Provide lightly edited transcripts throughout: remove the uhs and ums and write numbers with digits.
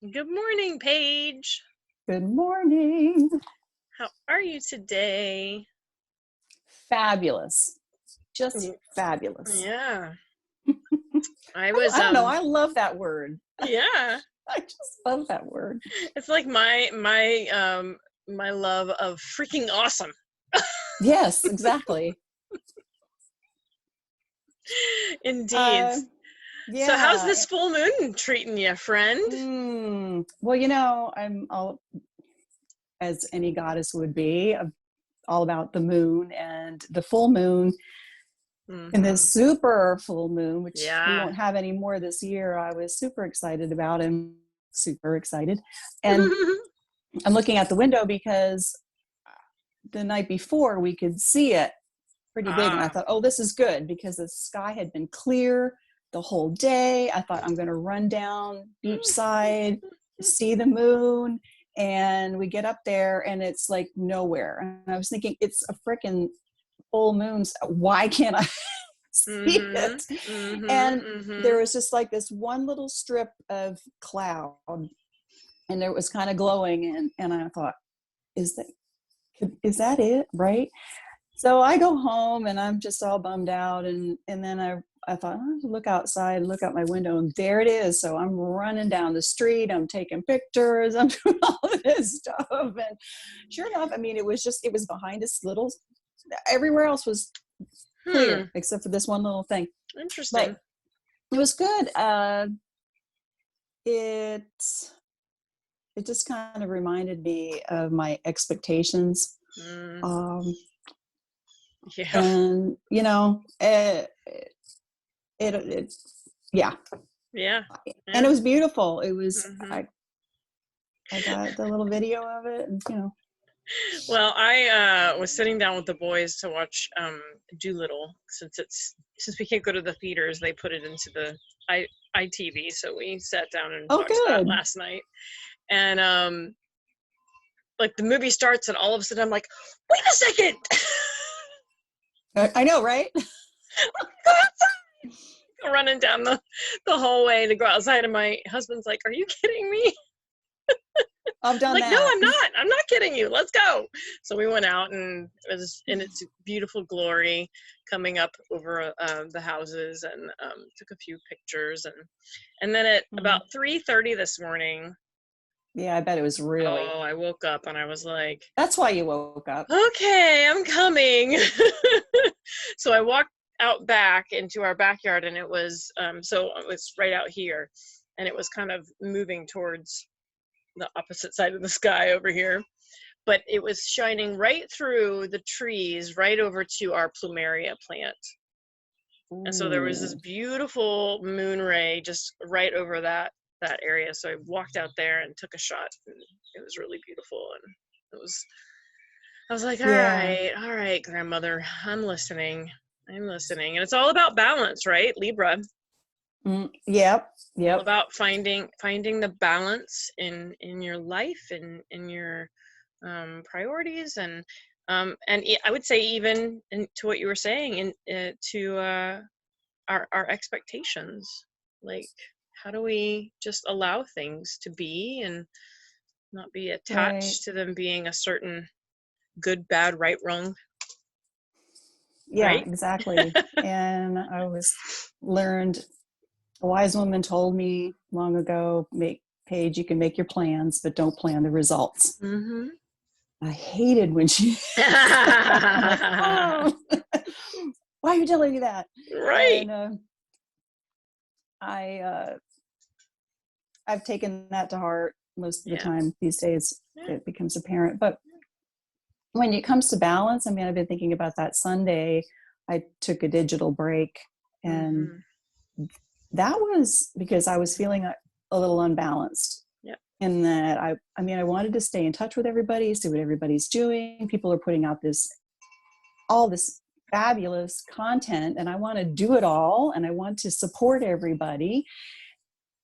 Good morning, Paige. Good morning. How are you today? Fabulous. Just Y- fabulous. Yeah, I I was don't know. I love that word. yeah. I just love that word. It's like my love of freaking awesome. Yes, exactly. Indeed. Uh, So how's yeah. this full moon treating you, friend? Well, I'm all, as any goddess would be, all about the moon and the full moon. And Mm-hmm. this super full moon, which we Yeah. won't have any more this year, I was super excited about and super excited. And I'm looking out the window because the night before we could see it pretty big. And I Ah. thought, oh, this is good because the sky had been clear the whole day. I thought I'm going to run down beachside, see the moon. And we get up there and it's like nowhere. And I was thinking, it's a freaking full moon. Why can't I see Mm-hmm. it? Mm-hmm. And there Mm-hmm. was just like this one little strip of cloud and it was kind of glowing. And I thought, is that it? Right. So I go home and I'm just all bummed out. And then I thought, oh, look outside, look out my window, and there it is. So I'm running down the street, I'm taking pictures, I'm doing all this stuff. And sure enough, I mean, it was behind this little, everywhere else was clear except for this one little thing. Interesting. But it was good. It it just kind of reminded me of my expectations. Mm. Um, Yeah. and it yeah. Yeah. And Yeah. it was beautiful. It was Mm-hmm. I got the little video of it, and Well, I was sitting down with the boys to watch Doolittle since we can't go to the theaters, they put it into the ITV, so we sat down and oh, watched that good. last night. And like the movie starts and all of a sudden I'm like, wait a second. I know, right? Go outside. Running down the hallway to go outside, and my husband's like, are you kidding me? I've I'm done like, no, that. I'm not kidding you. Let's go. So we went out, and it was in its beautiful glory, coming up over the houses, and took a few pictures, and then at about 3:30 this morning, Yeah, I bet it was really. I woke up and I was like, That's why you woke up. okay, I'm coming. So I walked out back into our backyard, and it was right out here, and it was kind of moving towards the opposite side of the sky over here, but it was shining right through the trees right over to our plumeria plant. And so there was this Ooh. beautiful moon ray just right over that area. So I walked out there and took a shot, and it was really beautiful. And it was I was like, Yeah. all right, grandmother, I'm listening. I'm listening. And it's all about balance, right? Libra. Yep. All Yep. about finding the balance in your life and in your priorities, and I would say even to what you were saying, to our expectations. Like, how do we just allow things to be and not be Right. attached to them being a certain good, bad, right, wrong, Yeah, right? exactly. And I was learned, a wise woman told me long ago, Paige, you can make your plans, but don't plan the results. Mm-hmm. I hated when she I'm like, oh, why are you telling me that? Right. And I I've taken that to heart most of the Yeah. time these days. Yeah. It becomes apparent. But when it comes to balance, I mean, I've been thinking about that Sunday. I took a digital break, and Mm-hmm. that was because I was feeling a little unbalanced. Yeah. In that I mean, I wanted to stay in touch with everybody, see what everybody's doing. People are putting out all this fabulous content, and I want to do it all, and I want to support everybody.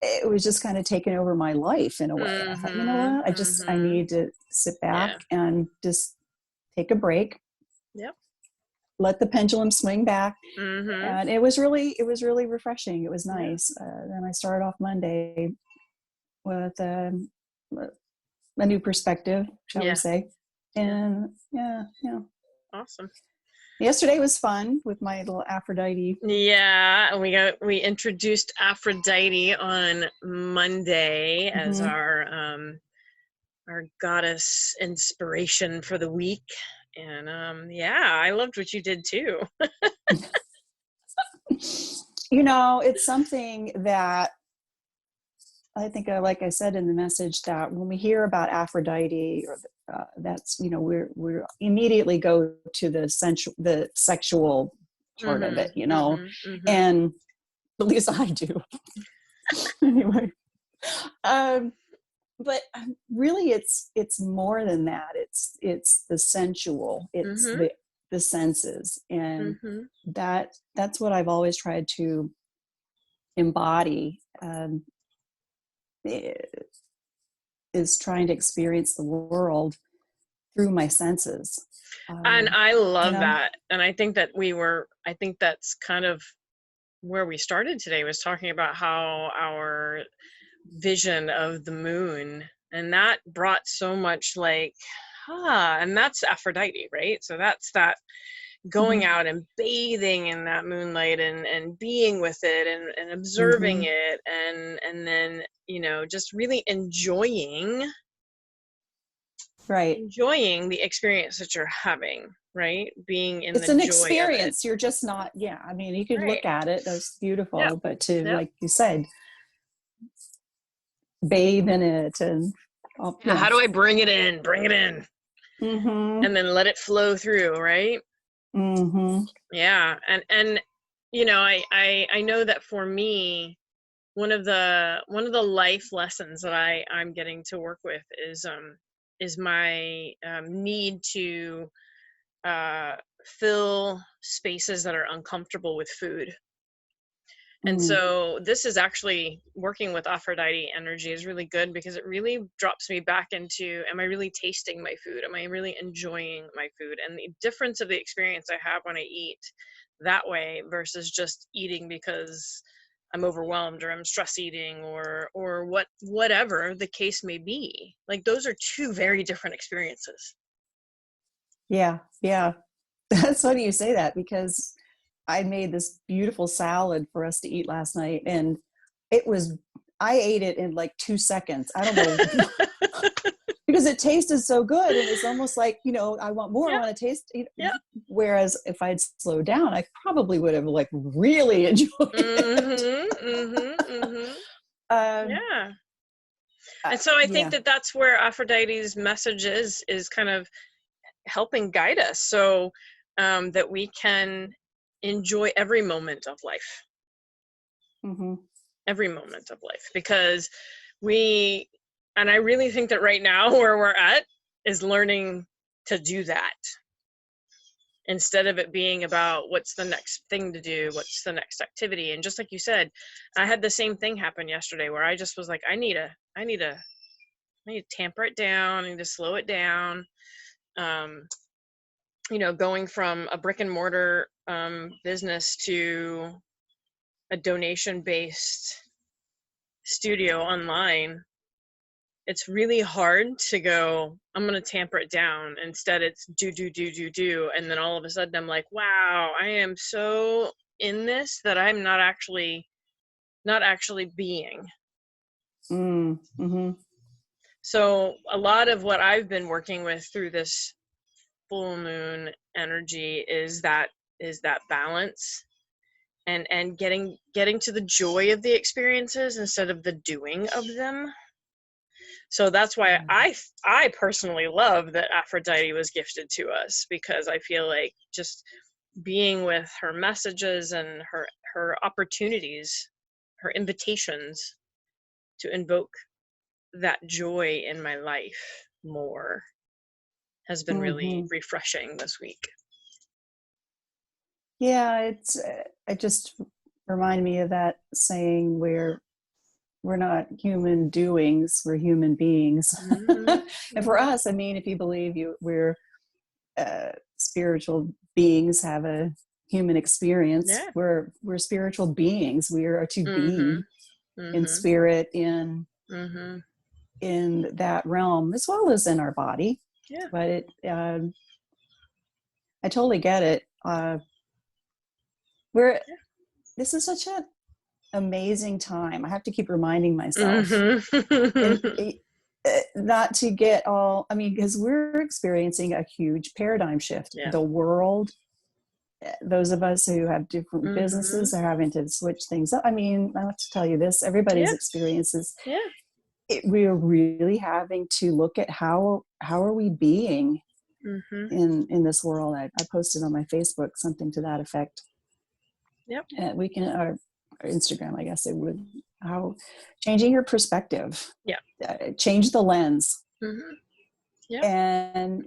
It was just kind of taking over my life in a way. And I thought, you know Mm-hmm. what? I Mm-hmm. need to sit back Yeah. and just take a break, Yep. let the pendulum swing back. Mm-hmm. And it was really refreshing. It was Yeah. nice. Then I started off Monday with a new perspective, shall we say. And yeah. Awesome. Yesterday was fun with my little Aphrodite. Yeah, we introduced Aphrodite on Monday as our goddess inspiration for the week. And I loved what you did too. It's something that I think, like I said in the message, that when we hear about Aphrodite, or that's we immediately go to the sexual part of it, and at least I do. Anyway, but really, it's more than that. It's the sensual. It's the senses, and that's what I've always tried to embody. Is trying to experience the world through my senses. And I love that. And I think that's kind of where we started today, was talking about how our vision of the moon, and that brought so much and that's Aphrodite, right? So that's that going out and bathing in that moonlight and being with it and observing it and then just really enjoying the experience that you're having, right? Being in it's the an joy experience. of it. You're just not, I mean, you could look at it, that's beautiful, but to like you said, bathe in it and how do I bring it in and then let it flow through, right? Yeah. And I know that for me, one of the life lessons that I'm getting to work with is my need to fill spaces that are uncomfortable with food. And so this is actually, working with Aphrodite energy is really good, because it really drops me back into, am I really tasting my food? Am I really enjoying my food? And the difference of the experience I have when I eat that way versus just eating because I'm overwhelmed or I'm stress eating or whatever the case may be. Like, those are two very different experiences. Yeah. That's funny you say that, because I made this beautiful salad for us to eat last night, and I ate it in like 2 seconds. I don't know. Because it tasted so good, and it's almost like, I want more. I want to taste. Whereas if I'd slowed down, I probably would have really enjoyed it. And so I think that's where Aphrodite's message is kind of helping guide us, so that we can enjoy every moment of life. Every moment of life, because and I really think that right now where we're at is learning to do that, instead of it being about what's the next thing to do, what's the next activity. And just like you said, I had the same thing happen yesterday, where I just was like, I need to tamper it down, I need to slow it down. Going from a brick and mortar business to a donation-based studio online, it's really hard to go, I'm going to tamper it down. Instead, it's do. And then all of a sudden I'm like, wow, I am so in this that I'm not actually being. So a lot of what I've been working with through this full moon energy is that balance and getting to the joy of the experiences instead of the doing of them. So that's why I personally love that Aphrodite was gifted to us, because I feel like just being with her messages and her opportunities, her invitations to invoke that joy in my life more has been really refreshing this week. Yeah, it just reminded me of that saying where we're not human doings, we're human beings. And for us, I mean, if you believe we're spiritual beings, have a human experience, we're spiritual beings. We are to be in spirit, in Mm-hmm. in that realm, as well as in our body. Yeah. But I totally get it. This is such an amazing time. I have to keep reminding myself, and Mm-hmm. not to get all, I mean, because we're experiencing a huge paradigm shift. Yeah. The world, those of us who have different Mm-hmm. businesses are having to switch things up. I mean, I have to tell you this, everybody's Yeah. experiences, Yeah. we're really having to look at how are we being Mm-hmm. in this world. I posted on my Facebook something to that effect. Yep. We can, our Instagram, I guess it would, how changing your perspective, Yeah. change the lens, Mm-hmm. Yep. and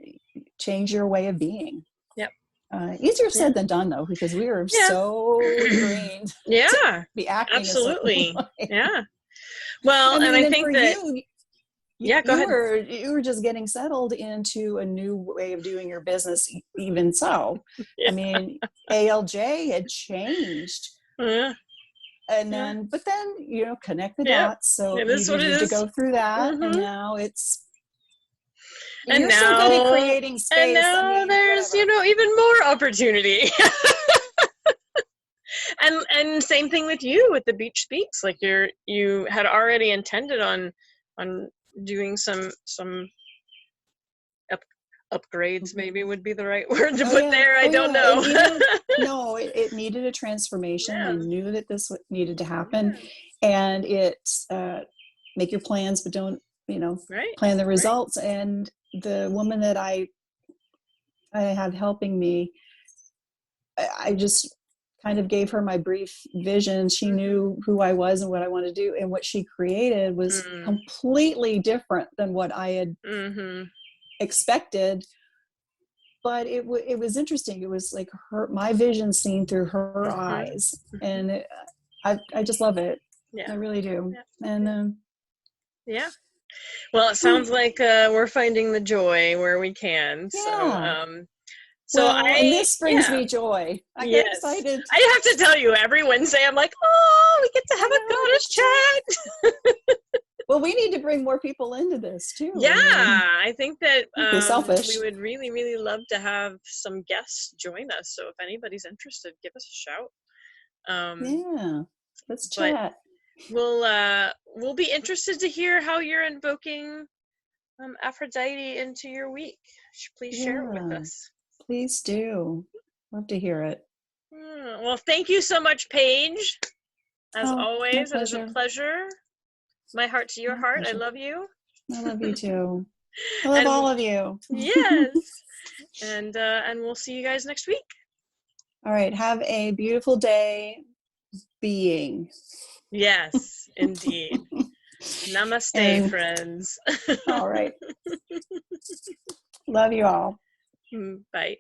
change your way of being. Yep. Easier Yeah. said than done, though, because we are Yeah. so ingrained to Yeah. be acting a certain Absolutely. way. Yeah. Well, I and mean, I and think for that, you, yeah, go ahead. you were just getting settled into a new way of doing your business. Even so, Yeah. I mean, ALJ had changed, Yeah. and Yeah. then connect the Yeah. dots. So It you is what it needed to is. go through that, and Mm-hmm. now And you're so good at now, creating space. I mean, there's, whatever. even more opportunity. And same thing with you with the Beach Speaks. Like you had already intended on doing some upgrades, maybe would be the right word to put there. I Oh don't yeah, know. it needed a transformation. I Yeah. knew that this needed to happen, Yeah. and make your plans, but don't, Right. plan the Right. results. And the woman that I have helping me, I just kind of gave her my brief vision. She Mm-hmm. knew who I was and what I wanted to do, and what she created was Mm. completely different than what I had Mm-hmm. expected. But it was interesting. It was like my vision seen through her Mm-hmm. eyes, Mm-hmm. and I just love it. Yeah. I really do. Yeah. And Yeah. Well, it sounds like we're finding the joy where we can. yeah. So Well, and this brings yeah. me joy. I get Yes. excited. I have to tell you, every Wednesday I'm like, oh, we get to have I a know, me goddess too. chat. Well, we need to bring more people into this too. Yeah, I mean, I think that don't be we selfish. would really, really love to have some guests join us. So if anybody's interested, give us a shout. Um, Yeah, let's but chat. we'll be interested to hear how you're invoking Aphrodite into your week. Please share it with Yeah, us. please do. Love to hear it. Well, thank you so much, Paige. As Oh, my always, it is a pleasure. pleasure. My heart to your My heart. I pleasure. love you. I love you too. I love And all of you. yes, and we'll see you guys next week. All right. Have a beautiful day being. Yes, indeed. Namaste, And friends. all right. Love you all. Bye.